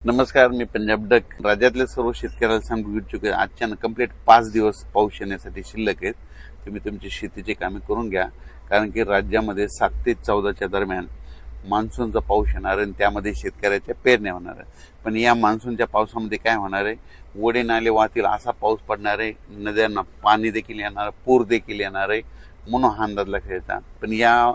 नमस्कार, मी पंजाब डक. राज्यातल्या सर्व शेतकऱ्याला सांगू इच्छुक आहे, आजच्या कंप्लीट 5 दिवस पाऊस येण्यासाठी शिल्लक आहेत. तुम्ही तुमची शेतीची कामे करून घ्या, कारण की राज्यामध्ये 7 ते 14च्या दरम्यान मान्सूनचा पाऊस येणार आहे आणि त्यामध्ये शेतकऱ्याच्या पेरण्या होणार आहे. पण या मान्सूनच्या पावसामध्ये काय होणार आहे, ओढे नाले वाहतील असा पाऊस पडणार आहे, नद्यांना पाणी देखील येणार, पूर देखील येणार आहे, म्हणून हा अंदाज लक्षात येतात. पण या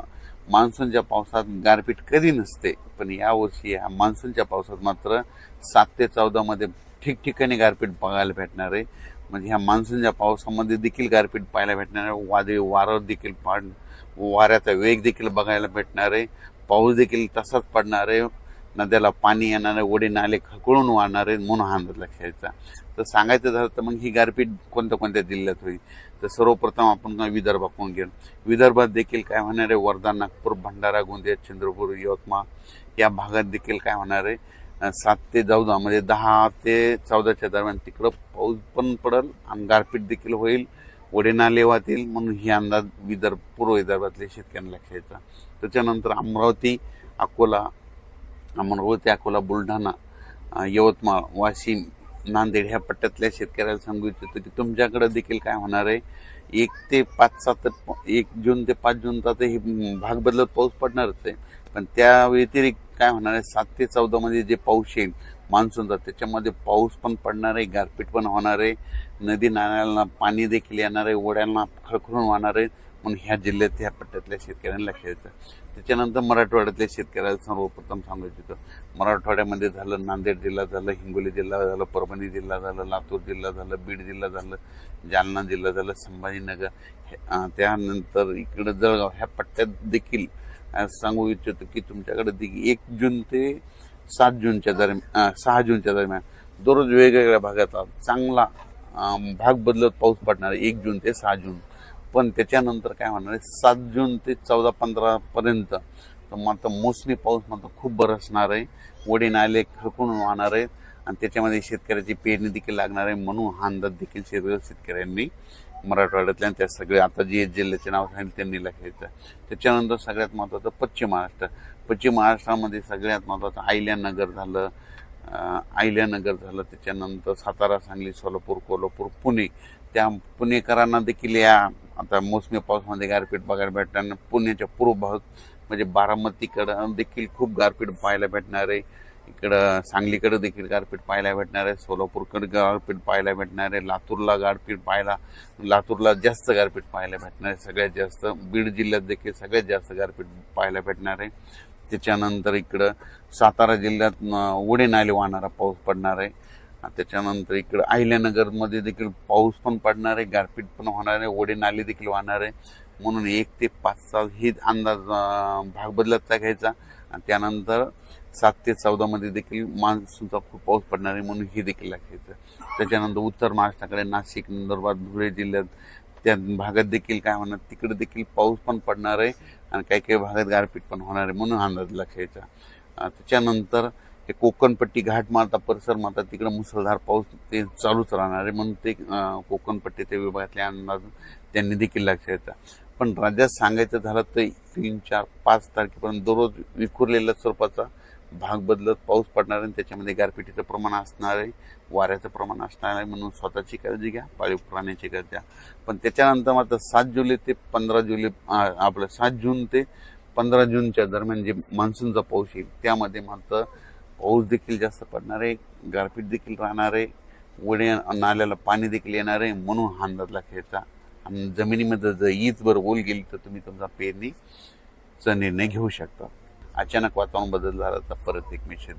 मान्सूनच्या पावसात गारपीट कधी नसते, पण यावर्षी या मान्सूनच्या पावसात मात्र 7 ते 14 मध्ये ठिकठिकाणी गारपीट बघायला भेटणार आहे. म्हणजे ह्या मान्सूनच्या पावसामध्ये देखील गारपीट पाहायला भेटणार आहे. वादळी वारं देखील वाऱ्याचा वेग देखील बघायला भेटणार आहे. पाऊस देखील तसाच पडणार आहे. नद्याला पाणी येणार आहे, ओढे नाले खळखळून वाहणार आहे, म्हणून हा अंदाज लक्षायचा. तर सांगायचं झालं तर मग ही गारपीट कोणत्या कोणत्या जिल्ह्यात होईल, तर सर्वप्रथम आपण विदर्भाकडून घेऊ. विदर्भात देखील काय होणार आहे, वर्धा, नागपूर, भंडारा, गोंदिया, चंद्रपूर, यवतमाळ या भागात देखील काय होणार आहे, 7 ते 14 म्हणजे 10 ते 14च्या दरम्यान तिकडं पाऊस पण पडेल आणि गारपीट देखील होईल, ओढे नाले वाहतील, म्हणून ही अंदाज पूर्व विदर्भातल्या शेतकऱ्यांना लक्षायचा. त्याच्यानंतर अमरावती, अकोला, बुलढाणा, यवतमाळ, वाशिम, नांदेड ह्या पट्ट्यातल्या शेतकऱ्याला सांगू इच्छितो की तुमच्याकडे देखील काय होणार आहे, 1 जून ते 5 जून तर हे भाग बदलत पाऊस पडणारच आहे. पण त्या व्यतिरिक्त काय होणार आहे, 7 ते 14 मध्ये जे पाऊस येईल मान्सूनचा, त्याच्यामध्ये पाऊस पण पडणार आहे, गारपीट पण होणार आहे, नदी नाल्यांना पाणी देखील येणार आहे, ओढ्यांना खळखळून वाहणार आहे, म्हणून ह्या जिल्ह्यात ह्या पट्ट्यातल्या शेतकऱ्यांना लक्षात येतं. त्याच्यानंतर मराठवाड्यातल्या शेतकऱ्याला सर्वप्रथम सांगू इच्छितो, मराठवाड्यामध्ये झालं, नांदेड जिल्हा झालं, हिंगोली जिल्हा झालं, परभणी जिल्हा झालं, लातूर जिल्हा झालं, बीड जिल्हा झालं, जालना जिल्हा झालं, संभाजीनगर, त्यानंतर इकडं जळगाव ह्या पट्ट्यात देखील सांगू इच्छितो की तुमच्याकडे देखील 1 जून ते 6 जूनच्या दरम्यान दररोज वेगवेगळ्या भागात चांगला भाग बदलत पाऊस पडणार आहे, 1 जून ते 6 जून. पण त्याच्यानंतर काय होणार आहे, 7 जून ते 14-15 पर्यंत तर मात्र मोसमी पाऊस मात्र खूप बरसणार आहे, ओढे नाले खळखळून वाहणार आहेत आणि त्याच्यामध्ये शेतकऱ्याची पेरणी देखील लागणार आहे. म्हणून हा अंदाज देखील शेतकऱ्यांनी मराठवाड्यातल्या त्या सगळे आता जे जिल्ह्याचे नाव सांगितले त्यांनी लक्षायचं. त्याच्यानंतर सगळ्यात महत्त्वाचं पश्चिम महाराष्ट्रामध्ये सगळ्यात महत्त्वाचं अहिल्यानगर झालं, त्याच्यानंतर सातारा, सांगली, सोलापूर, कोल्हापूर, पुणे, त्या पुणेकरांना देखील या आता मोसमी पावसामध्ये गारपीट बघायला भेटणार. पुण्याच्या पूर्व भाग म्हणजे बारामतीकडं देखील खूप गारपीट पाहायला भेटणार आहे, इकडं सांगलीकडे देखील गारपीट पाहायला भेटणार आहे, सोलापूरकडे गारपीट पाहायला भेटणार आहे, लातूरला जास्त गारपीट पाहायला भेटणार आहे, सगळ्यात जास्त बीड जिल्ह्यात देखील सगळ्यात जास्त गारपीट पाहायला भेटणार आहे. त्याच्यानंतर इकडं सातारा जिल्ह्यात ओढे नाले वाहणारा पाऊस पडणार आहे. त्याच्यानंतर इकडं अहिल्यानगरमध्ये देखील पाऊस पण पडणार आहे, गारपीट पण होणार आहे, ओढे नाले देखील वाहणार आहे. म्हणून 1 ते 5 ही अंदाज भाग बदलतचा घ्यायचा आणि त्यानंतर 7 ते 14 मध्ये देखील मान्सूनचा खूप पाऊस पडणार आहे, म्हणून हे देखील लक्षात. त्याच्यानंतर उत्तर महाराष्ट्राकडे नाशिक, नंदुरबार, धुळे जिल्ह्यात त्या भागात देखील काय होणार, तिकडे देखील पाऊस पण पडणार आहे आणि काही काही भागात गारपीट पण होणार आहे, म्हणून अंदाज लक्षायचा. त्याच्यानंतर हे कोकणपट्टी, घाटमाता, परिसर माता तिकडे मुसळधार पाऊस ते चालूच राहणार आहे, म्हणून ते कोकणपट्टीच्या विभागातले अंदाज त्यांनी देखील लक्षायचा. पण राज्यात सांगायचं झालं तर 3, 4, 5 तारखेपर्यंत दररोज विखुरलेल्या स्वरूपाचा भाग बदलत पाऊस पडणार आहे. त्याच्यामध्ये गारपिटीचं प्रमाण असणार आहे, वाऱ्याचं प्रमाण असणार आहे, म्हणून स्वतःची काळजी घ्या, पाळीव प्राण्याची काळजी घ्या. पण त्याच्यानंतर मात्र 7 जून ते 15 जूनच्या दरम्यान जे मान्सूनचा पाऊस येईल त्यामध्ये मात्र पाऊस देखील जास्त पडणार आहे, गारपीट देखील राहणार आहे, ओढे नाल्याला पाणी देखील येणार आहे, म्हणून हा अंदाज लक्षायचा. आणि जमिनीमध्ये जर ईदभर ओल गेली तर तुम्ही तुमचा पेरणीचा निर्णय घेऊ शकता. अचानक वातावरण बदल झाला तर परत एक मेसेज